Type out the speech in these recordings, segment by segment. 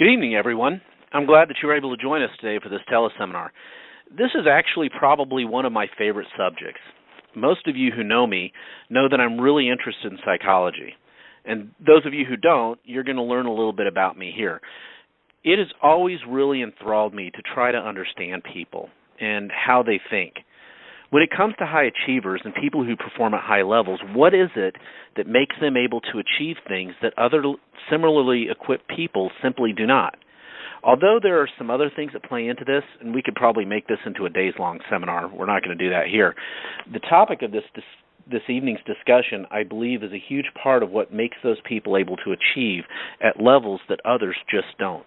Good evening, everyone. I'm glad that you were able to join us today for this teleseminar. This is actually probably one of my favorite subjects. Most of you who know me know that I'm really interested in psychology. And those of you who don't, you're going to learn a little bit about me here. It has always really enthralled me to try to understand people and how they think. When it comes to high achievers and people who perform at high levels, what is it that makes them able to achieve things that other similarly equipped people simply do not? Although there are some other things that play into this, and we could probably make this into a days-long seminar, we're not going to do that here. The topic of this evening's discussion, I believe, is a huge part of what makes those people able to achieve at levels that others just don't.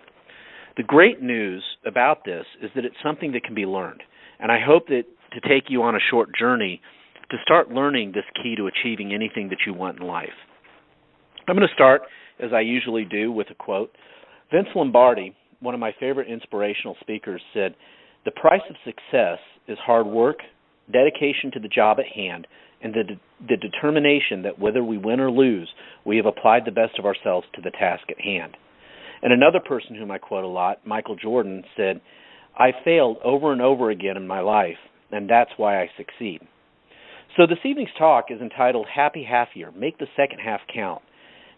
The great news about this is that it's something that can be learned, and I hope that to take you on a short journey to start learning this key to achieving anything that you want in life. I'm going to start, as I usually do, with a quote. Vince Lombardi, one of my favorite inspirational speakers, said, "The price of success is hard work, dedication to the job at hand, and the determination that whether we win or lose, we have applied the best of ourselves to the task at hand." And another person whom I quote a lot, Michael Jordan, said, "I failed over and over again in my life, and that's why I succeed." So this evening's talk is entitled Happy Half Year, Make the Second Half Count.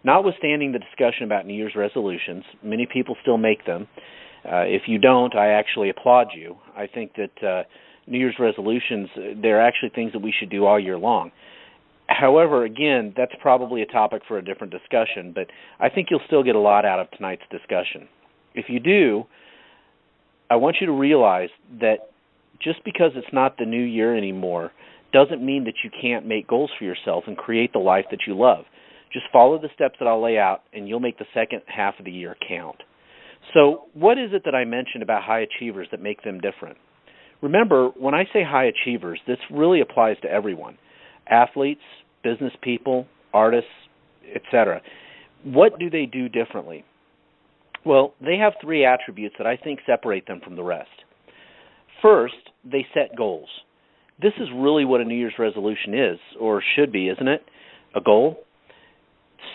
Notwithstanding the discussion about New Year's resolutions, many people still make them. If you don't, I actually applaud you. I think that New Year's resolutions, they're actually things that we should do all year long. However, again, that's probably a topic for a different discussion, but I think you'll still get a lot out of tonight's discussion. If you do, I want you to realize that just because it's not the new year anymore doesn't mean that you can't make goals for yourself and create the life that you love. Just follow the steps that I'll lay out, and you'll make the second half of the year count. So what is it that I mentioned about high achievers that make them different? Remember, when I say high achievers, this really applies to everyone. Athletes, business people, artists, etc. What do they do differently? Well, they have three attributes that I think separate them from the rest. First, they set goals. This is really what a New Year's resolution is, or should be, isn't it? A goal.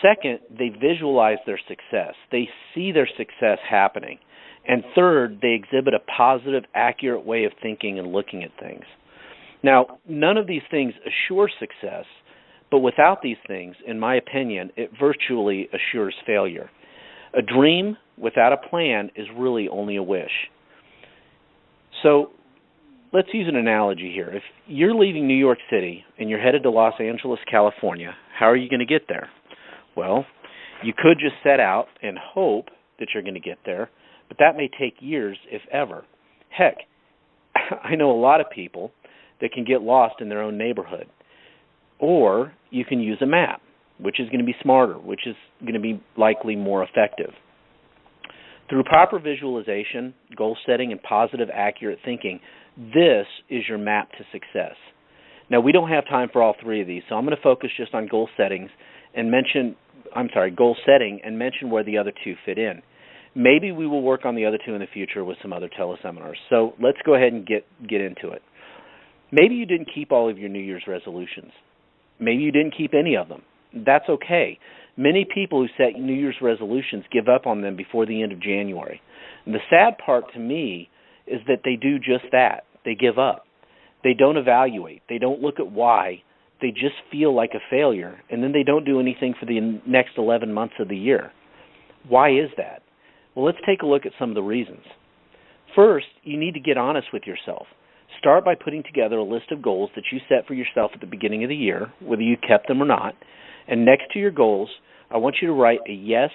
Second, they visualize their success. They see their success happening. And third, they exhibit a positive, accurate way of thinking and looking at things. Now, none of these things assure success, but without these things, in my opinion, it virtually assures failure. A dream without a plan is really only a wish. So let's use an analogy here. If you're leaving New York City and you're headed to Los Angeles, California, how are you going to get there? Well, you could just set out and hope that you're going to get there, but that may take years, if ever. Heck, I know a lot of people that can get lost in their own neighborhood. Or you can use a map, which is going to be smarter, which is going to be likely more effective. Through proper visualization, goal setting, and positive, accurate thinking, this is your map to success. Now, we don't have time for all three of these, so I'm going to focus just on goal setting and mention where the other two fit in. Maybe we will work on the other two in the future with some other teleseminars. So let's go ahead and get into it. Maybe you didn't keep all of your New Year's resolutions. Maybe you didn't keep any of them. That's okay. Many people who set New Year's resolutions give up on them before the end of January. And the sad part to me is that they do just that. They give up. They don't evaluate. They don't look at why. They just feel like a failure, and then they don't do anything for the next 11 months of the year. Why is that? Well, let's take a look at some of the reasons. First, you need to get honest with yourself. Start by putting together a list of goals that you set for yourself at the beginning of the year, whether you kept them or not. And next to your goals, I want you to write a yes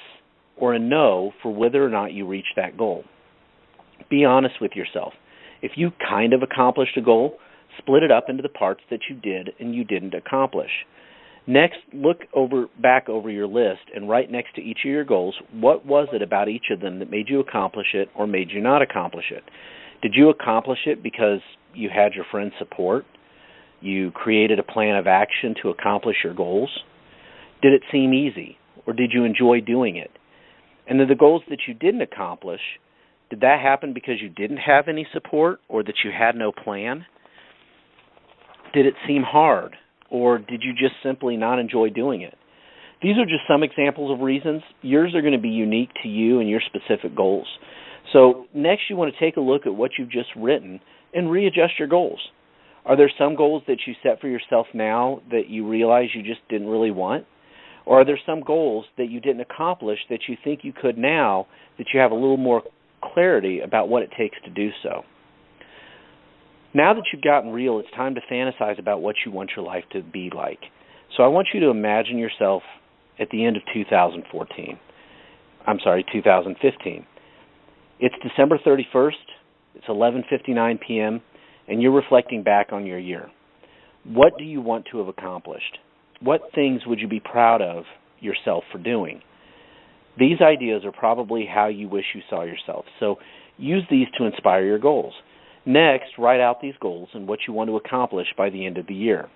or a no for whether or not you reach that goal. Be honest with yourself. If you kind of accomplished a goal, split it up into the parts that you did and you didn't accomplish. Next, look back over your list and write next to each of your goals, what was it about each of them that made you accomplish it or made you not accomplish it? Did you accomplish it because you had your friend's support? You created a plan of action to accomplish your goals? Did it seem easy, or did you enjoy doing it? And then the goals that you didn't accomplish, did that happen because you didn't have any support or that you had no plan? Did it seem hard, or did you just simply not enjoy doing it? These are just some examples of reasons. Yours are going to be unique to you and your specific goals. So next you want to take a look at what you've just written and readjust your goals. Are there some goals that you set for yourself now that you realize you just didn't really want? Or are there some goals that you didn't accomplish that you think you could now, that you have a little more clarity about what it takes to do so? Now that you've gotten real, it's time to fantasize about what you want your life to be like. So I want you to imagine yourself at the end of 2015. It's December 31st, it's 11:59 p.m., and you're reflecting back on your year. What do you want to have accomplished? What things would you be proud of yourself for doing? These ideas are probably how you wish you saw yourself, so use these to inspire your goals. Next, write out these goals and what you want to accomplish by the end of the year.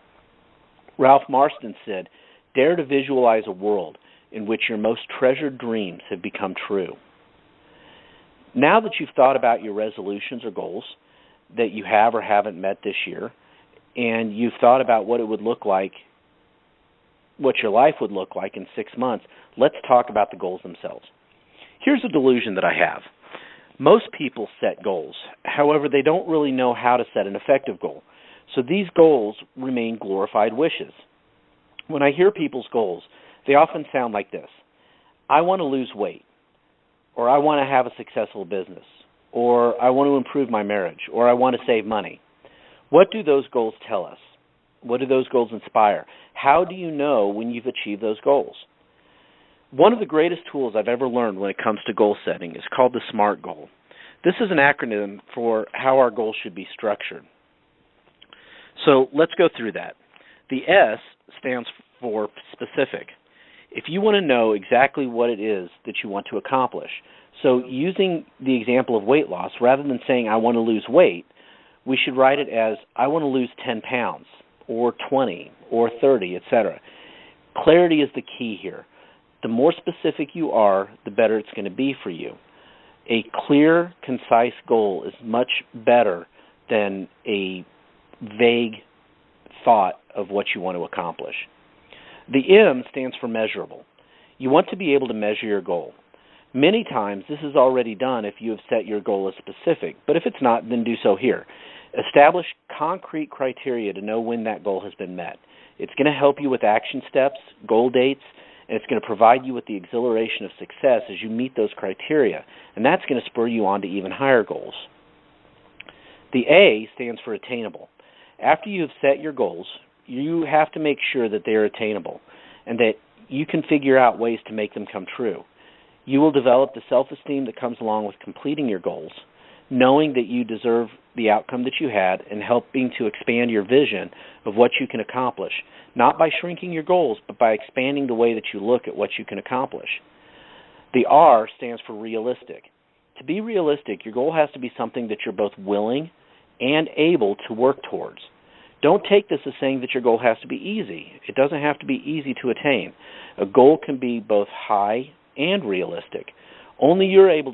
Ralph Marston said, "Dare to visualize a world in which your most treasured dreams have become true." Now that you've thought about your resolutions or goals that you have or haven't met this year, and you've thought about what it would look like, what your life would look like in 6 months, let's talk about the goals themselves. Here's a delusion that I have. Most people set goals. However, they don't really know how to set an effective goal. So these goals remain glorified wishes. When I hear people's goals, they often sound like this: I want to lose weight, or I want to have a successful business, or I want to improve my marriage, or I want to save money. What do those goals tell us? What do those goals inspire? How do you know when you've achieved those goals? One of the greatest tools I've ever learned when it comes to goal setting is called the SMART goal. This is an acronym for how our goals should be structured. So let's go through that. The S stands for specific. If you want to know exactly what it is that you want to accomplish, so using the example of weight loss, rather than saying I want to lose weight, we should write it as I want to lose 10 pounds, or 20, or 30, etc. Clarity is the key here. The more specific you are, the better it's going to be for you. A clear, concise goal is much better than a vague thought of what you want to accomplish. The M stands for measurable. You want to be able to measure your goal. Many times this is already done if you have set your goal as specific, but if it's not, then do so here. Establish concrete criteria to know when that goal has been met. It's going to help you with action steps, goal dates, and it's going to provide you with the exhilaration of success as you meet those criteria, and that's going to spur you on to even higher goals. The A stands for attainable. After you have set your goals, you have to make sure that they are attainable and that you can figure out ways to make them come true. You will develop the self-esteem that comes along with completing your goals, knowing that you deserve the outcome that you had, and helping to expand your vision of what you can accomplish, not by shrinking your goals, but by expanding the way that you look at what you can accomplish. The R stands for realistic. To be realistic, your goal has to be something that you're both willing and able to work towards. Don't take this as saying that your goal has to be easy. It doesn't have to be easy to attain. A goal can be both high and realistic. Only you are able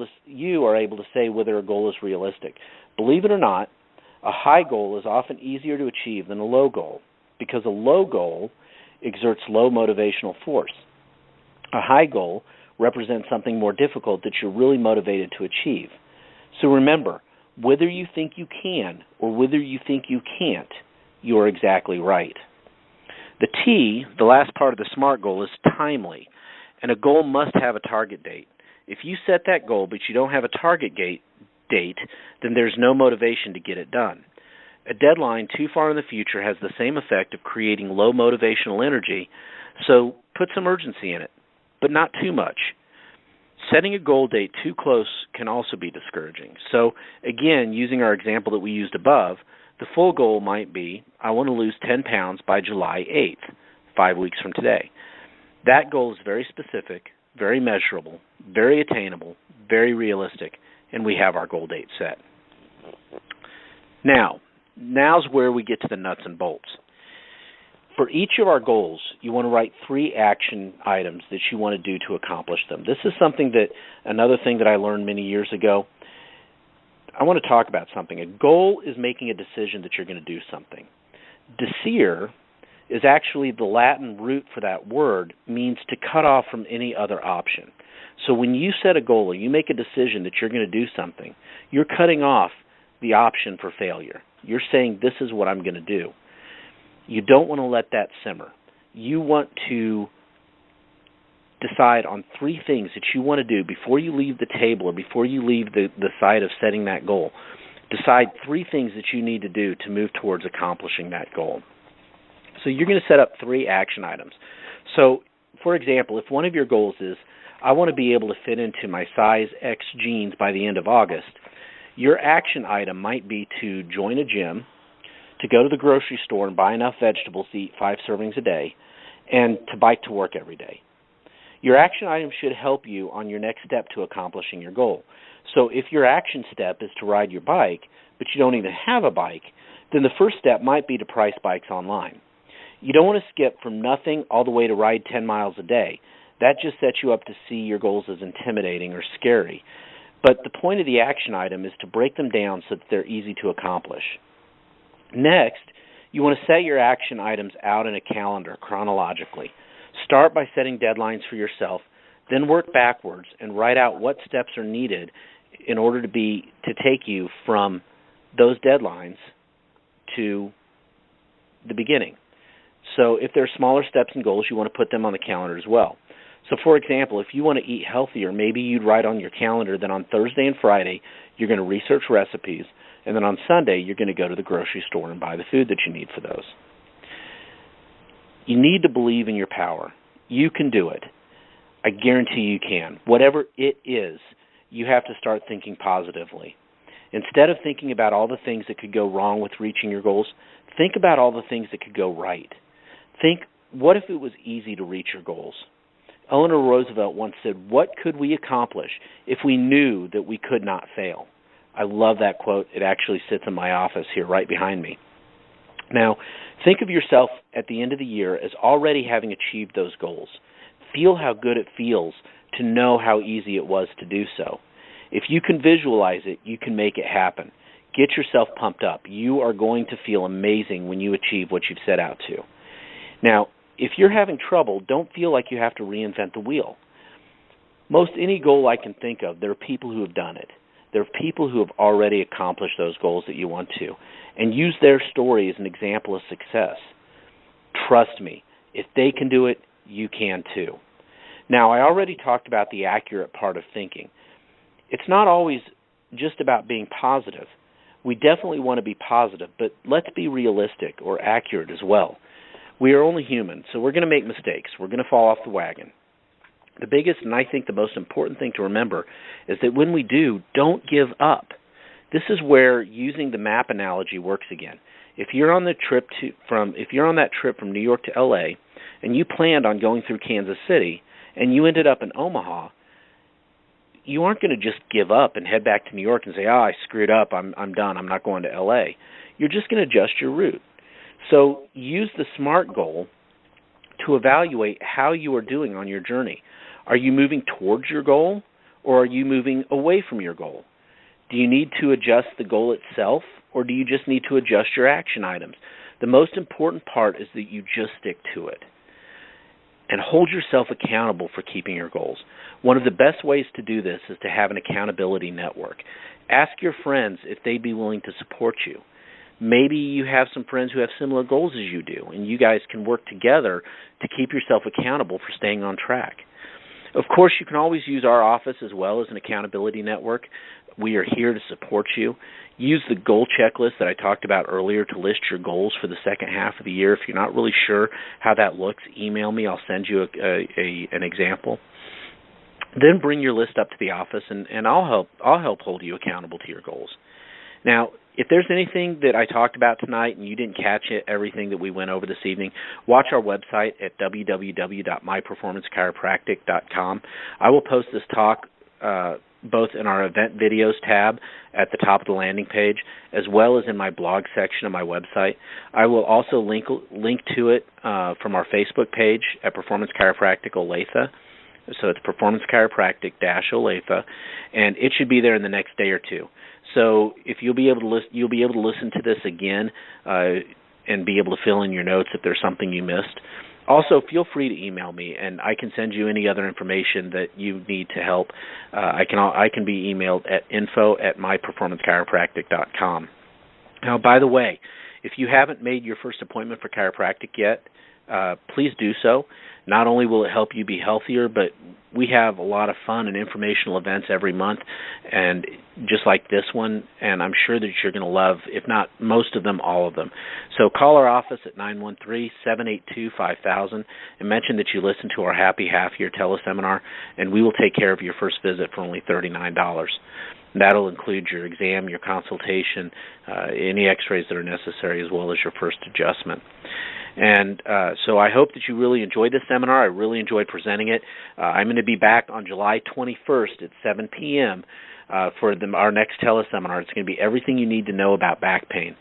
to say whether a goal is realistic. Believe it or not, a high goal is often easier to achieve than a low goal, because a low goal exerts low motivational force. A high goal represents something more difficult that you're really motivated to achieve. So remember, whether you think you can or whether you think you can't, you're exactly right. The T, the last part of the SMART goal, is timely, and a goal must have a target date. If you set that goal but you don't have a target date, then there's no motivation to get it done. A deadline too far in the future has the same effect of creating low motivational energy, so put some urgency in it, but not too much. Setting a goal date too close can also be discouraging. So again, using our example that we used above, the full goal might be, I want to lose 10 pounds by July 8th, 5 weeks from today. That goal is very specific, very measurable, very attainable, very realistic, and we have our goal date set. Now's where we get to the nuts and bolts. For each of our goals, you want to write 3 action items that you want to do to accomplish them. This is another thing that I learned many years ago. I want to talk about something. A goal is making a decision that you're going to do something. Desire is actually the Latin root for that word, means to cut off from any other option. So when you set a goal or you make a decision that you're going to do something, you're cutting off the option for failure. You're saying, this is what I'm going to do. You don't want to let that simmer. You want to decide on 3 things that you want to do before you leave the table or before you leave the site of setting that goal. Decide 3 things that you need to do to move towards accomplishing that goal. So you're going to set up 3 action items. So, for example, if one of your goals is, I want to be able to fit into my size X jeans by the end of August, your action item might be to join a gym, to go to the grocery store and buy enough vegetables to eat 5 servings a day, and to bike to work every day. Your action item should help you on your next step to accomplishing your goal. So if your action step is to ride your bike, but you don't even have a bike, then the first step might be to price bikes online. You don't want to skip from nothing all the way to ride 10 miles a day. That just sets you up to see your goals as intimidating or scary. But the point of the action item is to break them down so that they're easy to accomplish. Next, you want to set your action items out in a calendar chronologically. Start by setting deadlines for yourself, then work backwards and write out what steps are needed in order to take you from those deadlines to the beginning. So if there are smaller steps and goals, you want to put them on the calendar as well. So for example, if you want to eat healthier, maybe you'd write on your calendar that on Thursday and Friday you're going to research recipes, and then on Sunday you're going to go to the grocery store and buy the food that you need for those. You need to believe in your power. You can do it. I guarantee you can. Whatever it is, you have to start thinking positively. Instead of thinking about all the things that could go wrong with reaching your goals, think about all the things that could go right. Think, what if it was easy to reach your goals? Eleanor Roosevelt once said, what could we accomplish if we knew that we could not fail? I love that quote. It actually sits in my office here right behind me. Now, think of yourself at the end of the year as already having achieved those goals. Feel how good it feels to know how easy it was to do so. If you can visualize it, you can make it happen. Get yourself pumped up. You are going to feel amazing when you achieve what you've set out to. Now, if you're having trouble, don't feel like you have to reinvent the wheel. Most any goal I can think of, there are people who have done it. There are people who have already accomplished those goals that you want to, and use their story as an example of success. Trust me, if they can do it, you can too. Now, I already talked about the accurate part of thinking. It's not always just about being positive. We definitely want to be positive, but let's be realistic or accurate as well. We are only human, so we're going to make mistakes. We're going to fall off the wagon. The biggest and I think the most important thing to remember is that when we do, don't give up. This is where using the map analogy works again. If you're on that trip from New York to Olathe and you planned on going through Kansas City and you ended up in Omaha, you aren't going to just give up and head back to New York and say, I screwed up, I'm done, I'm not going to L.A. You're just going to adjust your route. So use the SMART goal to evaluate how you are doing on your journey. Are you moving towards your goal, or are you moving away from your goal? Do you need to adjust the goal itself, or do you just need to adjust your action items? The most important part is that you just stick to it. And hold yourself accountable for keeping your goals. One of the best ways to do this is to have an accountability network. Ask your friends if they'd be willing to support you. Maybe you have some friends who have similar goals as you do, and you guys can work together to keep yourself accountable for staying on track. Of course, you can always use our office as well as an accountability network. We are here to support you. Use the goal checklist that I talked about earlier to list your goals for the second half of the year. If you're not really sure how that looks, email me. I'll send you an example. Then bring your list up to the office, and I'll help hold you accountable to your goals. Now, if there's anything that I talked about tonight and you didn't catch everything that we went over this evening, watch our website at www.myperformancechiropractic.com. I will post this talk both in our event videos tab at the top of the landing page, as well as in my blog section of my website. I will also link to it from our Facebook page at Performance Chiropractic Olathe. So it's Performance Chiropractic-Olathe, and it should be there in the next day or two. So if you'll be able to listen to this again and be able to fill in your notes if there's something you missed. Also, feel free to email me, and I can send you any other information that you need to help. I can be emailed at info@myperformancechiropractic.com. Now, by the way, if you haven't made your first appointment for chiropractic yet, please do so. Not only will it help you be healthier, but we have a lot of fun and informational events every month, and just like this one, and I'm sure that you're going to love, if not most of them, all of them. So call our office at 913-782-5000 and mention that you listened to our Happy Half-Year teleseminar, and we will take care of your first visit for only $39. That'll include your exam, your consultation, any x-rays that are necessary, as well as your first adjustment. And so I hope that you really enjoyed this seminar. I really enjoyed presenting it. I'm going to be back on July 21st at 7 p.m. For our next teleseminar. It's going to be everything you need to know about back pain.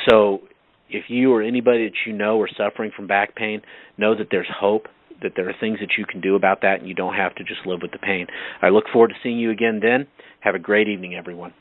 So if you or anybody that you know are suffering from back pain, know that there's hope, that there are things that you can do about that, and you don't have to just live with the pain. I look forward to seeing you again then. Have a great evening, everyone.